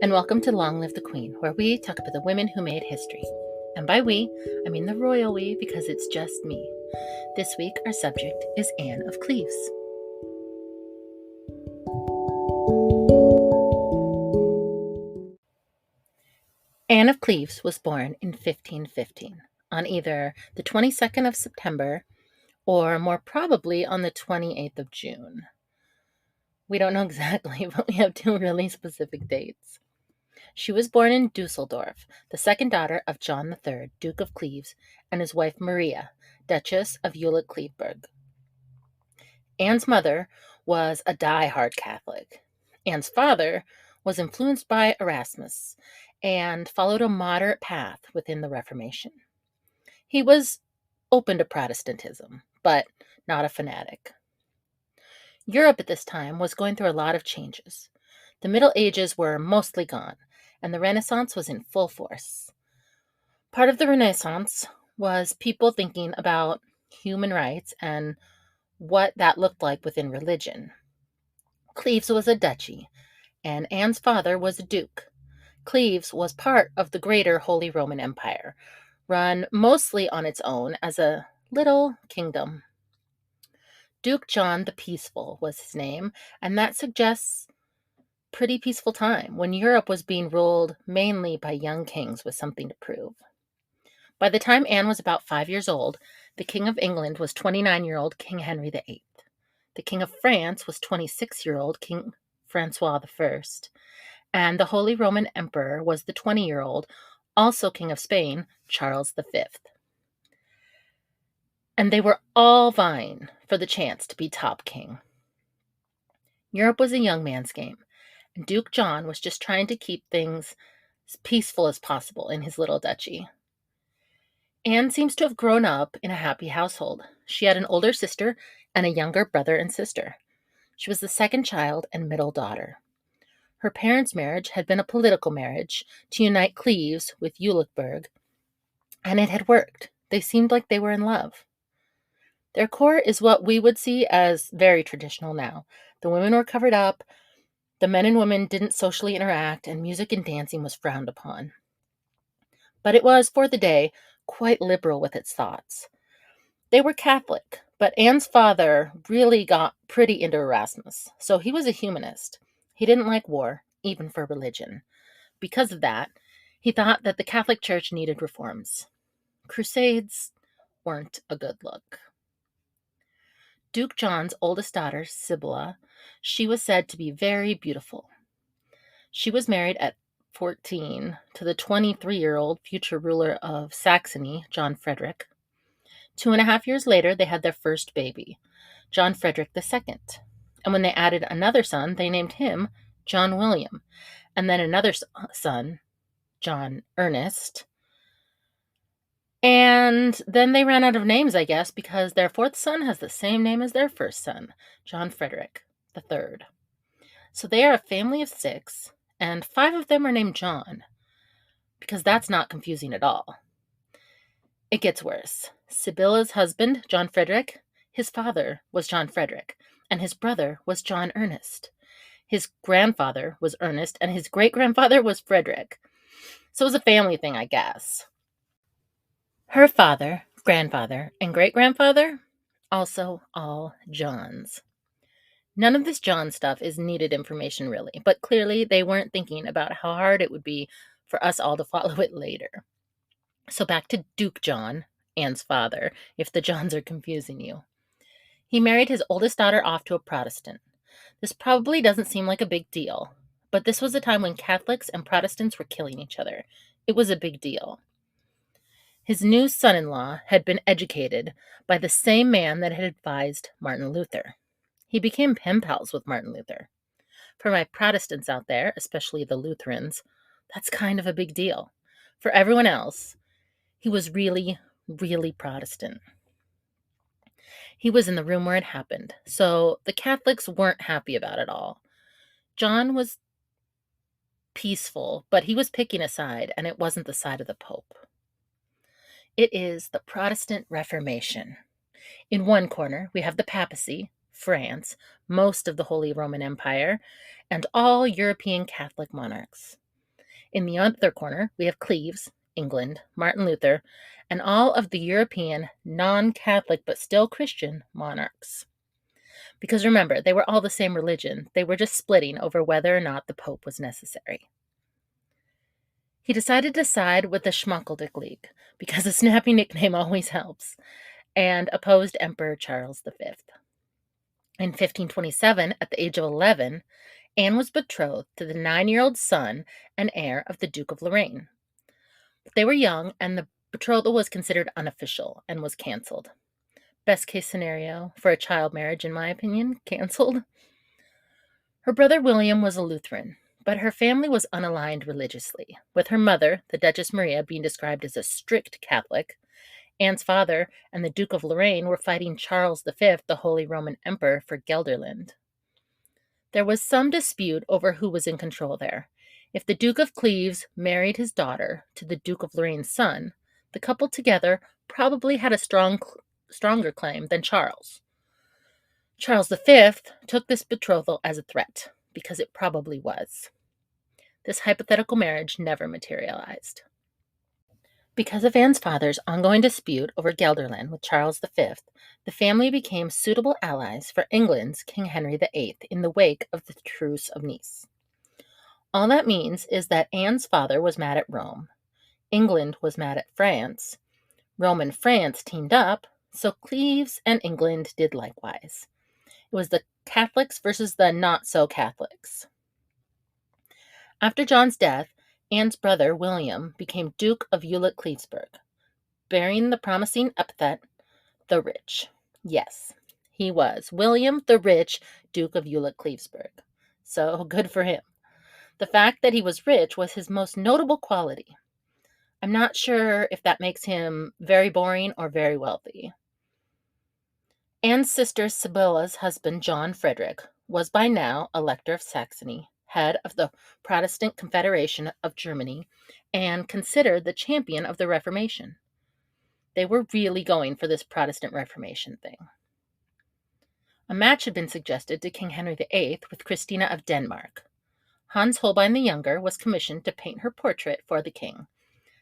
and welcome to Long Live the Queen, where we talk about the women who made history. And by we, I mean the royal we, because it's just me. This week, our subject is Anne of Cleves. Anne of Cleves was born in 1515, on either the 22nd of September or more probably on the 28th of June. We don't know exactly, but we have two really specific dates. She was born in Dusseldorf, the second daughter of John III, Duke of Cleves, and his wife Maria, Duchess of Jülich-Kleeberg. Anne's mother was a die-hard Catholic. Anne's father was influenced by Erasmus and followed a moderate path within the Reformation. He was open to Protestantism, but not a fanatic. Europe at this time was going through a lot of changes. The Middle Ages were mostly gone, and the Renaissance was in full force. Part of the Renaissance was people thinking about human rights and what that looked like within religion. Cleves was a duchy, and Anne's father was a duke. Cleves was part of the greater Holy Roman Empire, run mostly on its own as a little kingdom. Duke John the Peaceful was his name, and that suggests pretty peaceful time when Europe was being ruled mainly by young kings with something to prove. By the time Anne was about 5 years old, the King of England was 29-year-old King Henry VIII. The King of France was 26-year-old King Francois I, and the Holy Roman Emperor was the 20-year-old, also King of Spain, Charles V. And they were all vying for the chance to be top king. Europe was a young man's game, and Duke John was just trying to keep things as peaceful as possible in his little duchy. Anne seems to have grown up in a happy household. She had an older sister and a younger brother and sister. She was the second child and middle daughter. Her parents' marriage had been a political marriage to unite Cleves with Jülichberg, and it had worked. They seemed like they were in love. Their court is what we would see as very traditional now. The women were covered up, the men and women didn't socially interact, and music and dancing was frowned upon. But it was, for the day, quite liberal with its thoughts. They were Catholic, but Anne's father really got pretty into Erasmus, so he was a humanist. He didn't like war, even for religion. Because of that, he thought that the Catholic Church needed reforms. Crusades weren't a good look. Duke John's oldest daughter, Sibylla, she was said to be very beautiful. She was married at 14 to the 23-year-old future ruler of Saxony, John Frederick. 2.5 years later, they had their first baby, John Frederick II. And when they added another son, they named him John William, and then another son, John Ernest. And then they ran out of names, I guess, because their fourth son has the same name as their first son, John Frederick III. So they are a family of 6, and 5 of them are named John, because that's not confusing at all. It gets worse. Sibylla's husband, John Frederick, his father was John Frederick, and his brother was John Ernest. His grandfather was Ernest, and his great-grandfather was Frederick. So it was a family thing, I guess. Her father, grandfather, and great-grandfather, also all Johns. None of this John stuff is needed information, really, but clearly they weren't thinking about how hard it would be for us all to follow it later. So back to Duke John, Anne's father, if the Johns are confusing you. He married his oldest daughter off to a Protestant. This probably doesn't seem like a big deal, but this was a time when Catholics and Protestants were killing each other. It was a big deal. His new son-in-law had been educated by the same man that had advised Martin Luther. He became pen pals with Martin Luther. For my Protestants out there, especially the Lutherans, that's kind of a big deal. For everyone else, he was really, really Protestant. He was in the room where it happened, so the Catholics weren't happy about it all. John was peaceful, but he was picking a side, and it wasn't the side of the Pope. It is the Protestant Reformation. In one corner, we have the papacy, France, most of the Holy Roman Empire, and all European Catholic monarchs. In the other corner, we have Cleves, England, Martin Luther, and all of the European, non-Catholic but still Christian monarchs. Because remember, they were all the same religion. They were just splitting over whether or not the Pope was necessary. He decided to side with the Schmuckeldick League, because a snappy nickname always helps, and opposed Emperor Charles V. In 1527, at the age of 11, Anne was betrothed to the 9-year-old son and heir of the Duke of Lorraine. But they were young, and the betrothal was considered unofficial and was canceled. Best case scenario for a child marriage, in my opinion, canceled. Her brother William was a Lutheran, but her family was unaligned religiously, with her mother, the Duchess Maria, being described as a strict Catholic. Anne's father and the Duke of Lorraine were fighting Charles V, the Holy Roman Emperor, for Gelderland. There was some dispute over who was in control there. If the Duke of Cleves married his daughter to the Duke of Lorraine's son, the couple together probably had a stronger claim than Charles. Charles V took this betrothal as a threat, because it probably was. This hypothetical marriage never materialized. Because of Anne's father's ongoing dispute over Gelderland with Charles V, the family became suitable allies for England's King Henry VIII in the wake of the Truce of Nice. All that means is that Anne's father was mad at Rome, England was mad at France, Rome and France teamed up, so Cleves and England did likewise. It was the Catholics versus the not-so-Catholics. After John's death, Anne's brother, William, became Duke of Jülich-Clevesburg, bearing the promising epithet, the Rich. Yes, he was William the Rich, Duke of Jülich-Clevesburg. So good for him. The fact that he was rich was his most notable quality. I'm not sure if that makes him very boring or very wealthy. Anne's sister Sibylla's husband, John Frederick, was by now Elector of Saxony, head of the Protestant Confederation of Germany, and considered the champion of the Reformation. They were really going for this Protestant Reformation thing. A match had been suggested to King Henry VIII with Christina of Denmark. Hans Holbein the Younger was commissioned to paint her portrait for the king,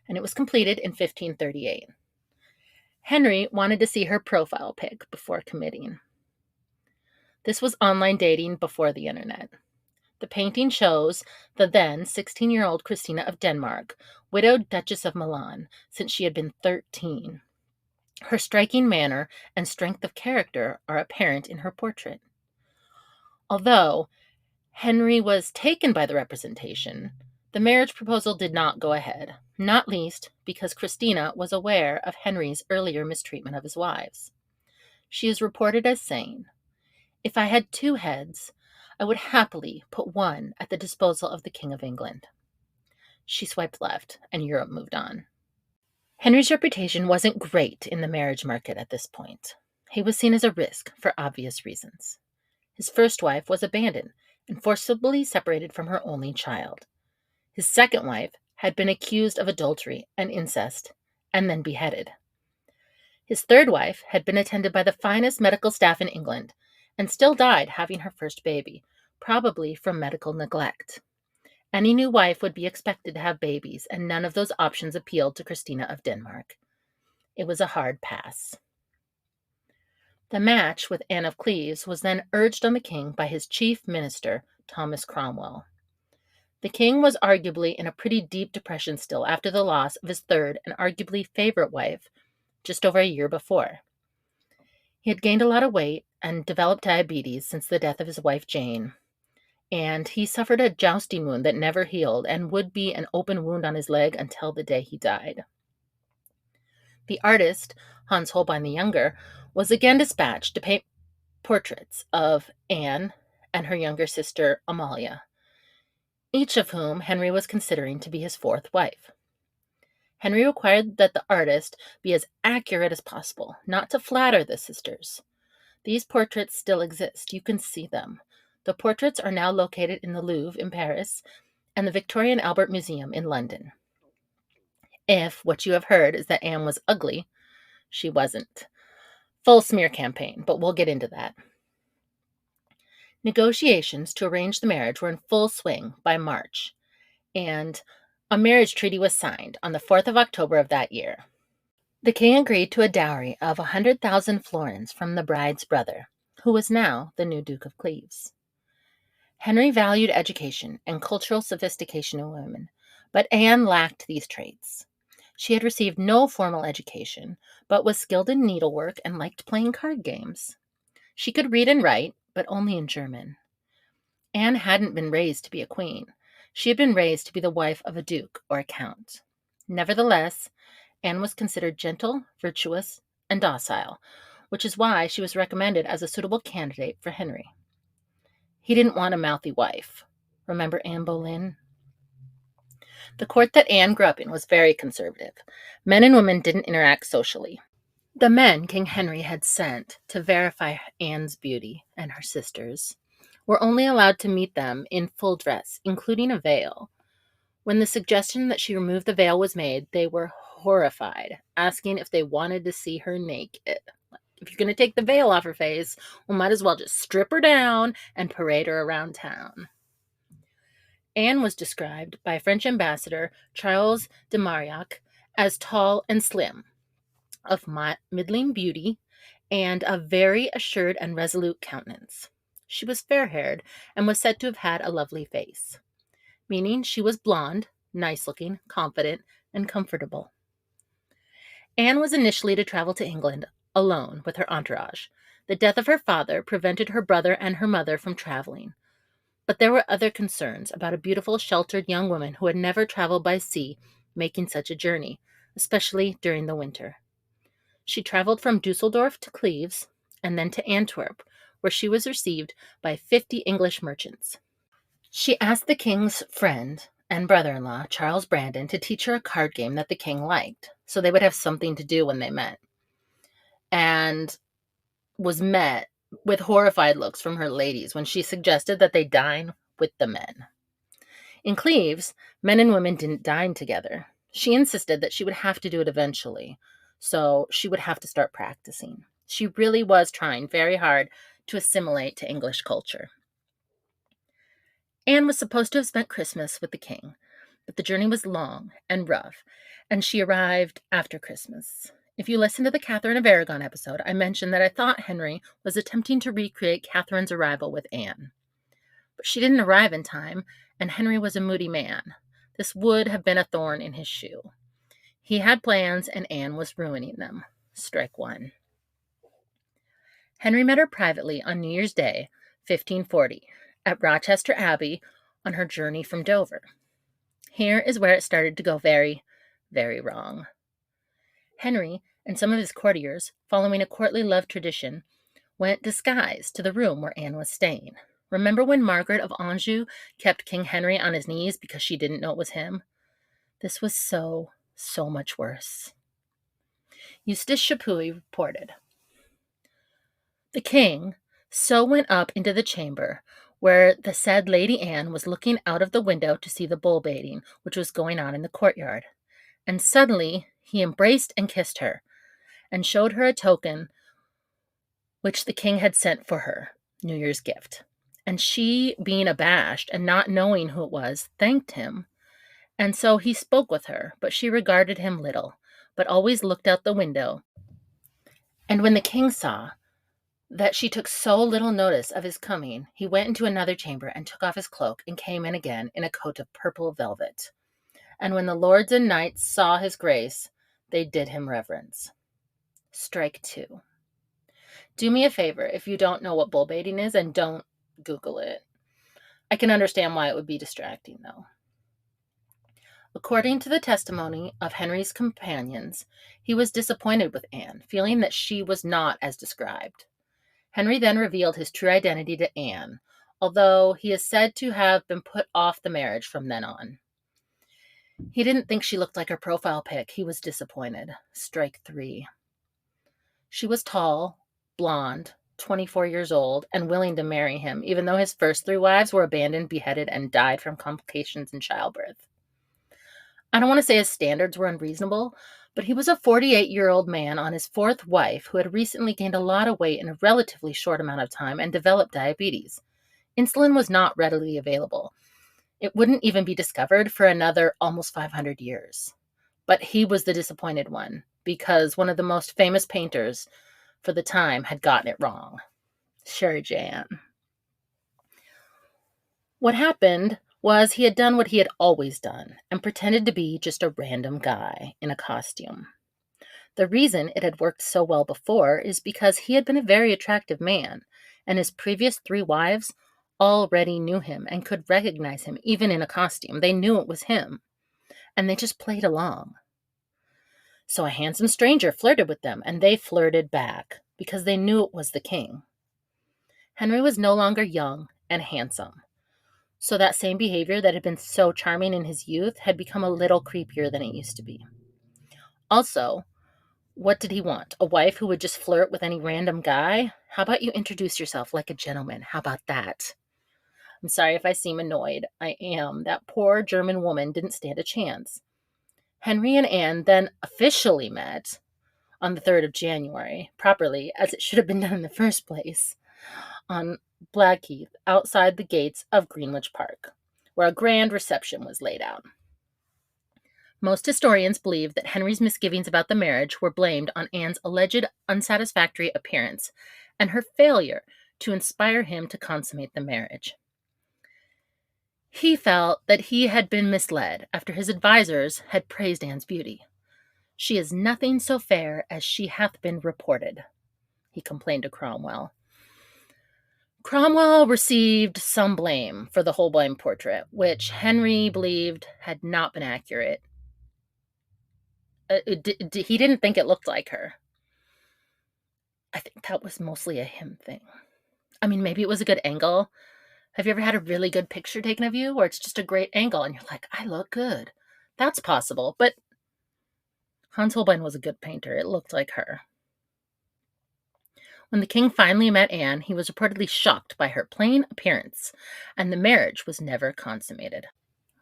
and it was completed in 1538. Henry wanted to see her profile pic before committing. This was online dating before the internet. The painting shows the then 16-year-old Christina of Denmark, widowed Duchess of Milan, since she had been 13. Her striking manner and strength of character are apparent in her portrait. Although Henry was taken by the representation, the marriage proposal did not go ahead, not least because Christina was aware of Henry's earlier mistreatment of his wives. She is reported as saying, "If I had 2 heads, I would happily put one at the disposal of the King of England." She swiped left, and Europe moved on. Henry's reputation wasn't great in the marriage market at this point. He was seen as a risk for obvious reasons. His first wife was abandoned and forcibly separated from her only child. His second wife had been accused of adultery and incest, and then beheaded. His third wife had been attended by the finest medical staff in England, and still died having her first baby, probably from medical neglect. Any new wife would be expected to have babies, and none of those options appealed to Christina of Denmark. It was a hard pass. The match with Anne of Cleves was then urged on the king by his chief minister, Thomas Cromwell. The king was arguably in a pretty deep depression still after the loss of his third and arguably favorite wife just over a year before. He had gained a lot of weight and developed diabetes since the death of his wife Jane, and he suffered a jousting wound that never healed and would be an open wound on his leg until the day he died. The artist, Hans Holbein the Younger, was again dispatched to paint portraits of Anne and her younger sister Amalia, each of whom Henry was considering to be his fourth wife. Henry required that the artist be as accurate as possible, not to flatter the sisters. These portraits still exist. You can see them. The portraits are now located in the Louvre in Paris and the Victoria and Albert Museum in London. If what you have heard is that Anne was ugly, she wasn't. Full smear campaign, but we'll get into that. Negotiations to arrange the marriage were in full swing by March, and A marriage treaty was signed on the 4th of October of that year. The king agreed to a dowry of 100,000 florins from the bride's brother, who was now the new Duke of Cleves. Henry valued education and cultural sophistication in women, but Anne lacked these traits. She had received no formal education, but was skilled in needlework and liked playing card games. She could read and write, but only in German. Anne hadn't been raised to be a queen. She had been raised to be the wife of a duke or a count. Nevertheless, Anne was considered gentle, virtuous, and docile, which is why she was recommended as a suitable candidate for Henry. He didn't want a mouthy wife. Remember Anne Boleyn? The court that Anne grew up in was very conservative. Men and women didn't interact socially. The men King Henry had sent to verify Anne's beauty and her sisters were only allowed to meet them in full dress, including a veil. When the suggestion that she remove the veil was made, they were horrified, asking if they wanted to see her naked. If you're going to take the veil off her face, we might as well just strip her down and parade her around town. Anne was described by French ambassador Charles de Marillac as tall and slim, of middling beauty, and a very assured and resolute countenance. She was fair-haired and was said to have had a lovely face, meaning she was blonde, nice-looking, confident, and comfortable. Anne was initially to travel to England alone with her entourage. The death of her father prevented her brother and her mother from traveling. But there were other concerns about a beautiful, sheltered young woman who had never traveled by sea making such a journey, especially during the winter. She traveled from Dusseldorf to Cleves and then to Antwerp, where she was received by 50 English merchants. She asked the king's friend and brother-in-law, Charles Brandon, to teach her a card game that the king liked, so they would have something to do when they met, and was met with horrified looks from her ladies when she suggested that they dine with the men. In Cleves, men and women didn't dine together. She insisted that she would have to do it eventually, so she would have to start practicing. She really was trying very hard to assimilate to English culture. Anne was supposed to have spent Christmas with the king, but the journey was long and rough, and she arrived after Christmas. If you listen to the Catherine of Aragon episode, I mentioned that I thought Henry was attempting to recreate Catherine's arrival with Anne. But she didn't arrive in time, and Henry was a moody man. This would have been a thorn in his shoe. He had plans, and Anne was ruining them. Strike one. Henry met her privately on New Year's Day, 1540, at Rochester Abbey on her journey from Dover. Here is where it started to go very, very wrong. Henry and some of his courtiers, following a courtly love tradition, went disguised to the room where Anne was staying. Remember when Margaret of Anjou kept King Henry on his knees because she didn't know it was him? This was so much worse. Eustace Chapuis reported, "The king so went up into the chamber where the said Lady Anne was looking out of the window to see the bull baiting which was going on in the courtyard, and suddenly he embraced and kissed her, and showed her a token which the king had sent for her New Year's gift. And she, being abashed and not knowing who it was, thanked him. And so he spoke with her, but she regarded him little, but always looked out the window. And when the king saw that she took so little notice of his coming, he went into another chamber and took off his cloak and came in again in a coat of purple velvet. And when the lords and knights saw his grace, they did him reverence." Strike two. Do me a favor if you don't know what bull baiting is, and don't Google it. I can understand why it would be distracting, though. According to the testimony of Henry's companions, he was disappointed with Anne, feeling that she was not as described. Henry then revealed his true identity to Anne, although he is said to have been put off the marriage from then on. He didn't think she looked like her profile pic. He was disappointed. Strike three. She was tall, blonde, 24 years old, and willing to marry him, even though his first 3 wives were abandoned, beheaded, and died from complications in childbirth. I don't want to say his standards were unreasonable, but he was a 48-year-old man on his 4th wife who had recently gained a lot of weight in a relatively short amount of time and developed diabetes. Insulin was not readily available, It wouldn't even be discovered for another almost 500 years. But he was the disappointed one because one of the most famous painters for the time had gotten it wrong. Sherry Jan. What happened was he had done what he had always done and pretended to be just a random guy in a costume. The reason it had worked so well before is because he had been a very attractive man, and his previous 3 wives already knew him and could recognize him even in a costume. They knew it was him, and they just played along. So a handsome stranger flirted with them, and they flirted back because they knew it was the king. Henry was no longer young and handsome, so that same behavior that had been so charming in his youth had become a little creepier than it used to be. Also, what did he want? A wife who would just flirt with any random guy? How about you introduce yourself like a gentleman? How about that? I'm sorry if I seem annoyed. I am. That poor German woman didn't stand a chance. Henry and Anne then officially met on the 3rd of January, properly, as it should have been done in the first place, on Blackheath, outside the gates of Greenwich Park, where a grand reception was laid out. Most historians believe that Henry's misgivings about the marriage were blamed on Anne's alleged unsatisfactory appearance and her failure to inspire him to consummate the marriage. He felt that he had been misled after his advisers had praised Anne's beauty. "She is nothing so fair as she hath been reported," he complained to Cromwell. Cromwell received some blame for the Holbein portrait, which Henry believed had not been accurate. He didn't think it looked like her. I think that was mostly a him thing. I mean, maybe it was a good angle. Have you ever had a really good picture taken of you where it's just a great angle and you're like, I look good? That's possible, but Hans Holbein was a good painter. It looked like her. When the king finally met Anne, he was reportedly shocked by her plain appearance, and the marriage was never consummated.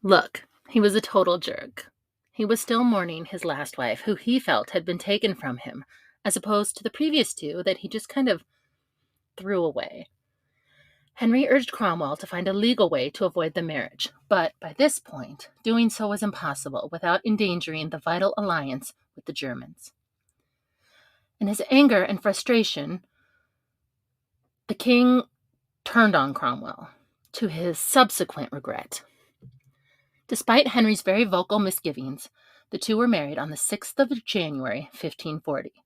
Look, he was a total jerk. He was still mourning his last wife, who he felt had been taken from him, as opposed to the previous 2 that he just kind of threw away. Henry urged Cromwell to find a legal way to avoid the marriage, but by this point, doing so was impossible without endangering the vital alliance with the Germans. In his anger and frustration, the king turned on Cromwell, to his subsequent regret. Despite Henry's very vocal misgivings, the 2 were married on the 6th of January, 1540.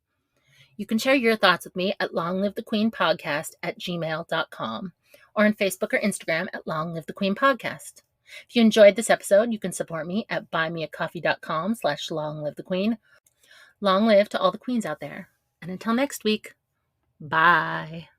You can share your thoughts with me at longlivethequeenpodcast@gmail.com or on Facebook or Instagram at Long Live the Queen Podcast. If you enjoyed this episode, you can support me at buymeacoffee.com/longlivethequeen. Long live to all the queens out there. And until next week, bye.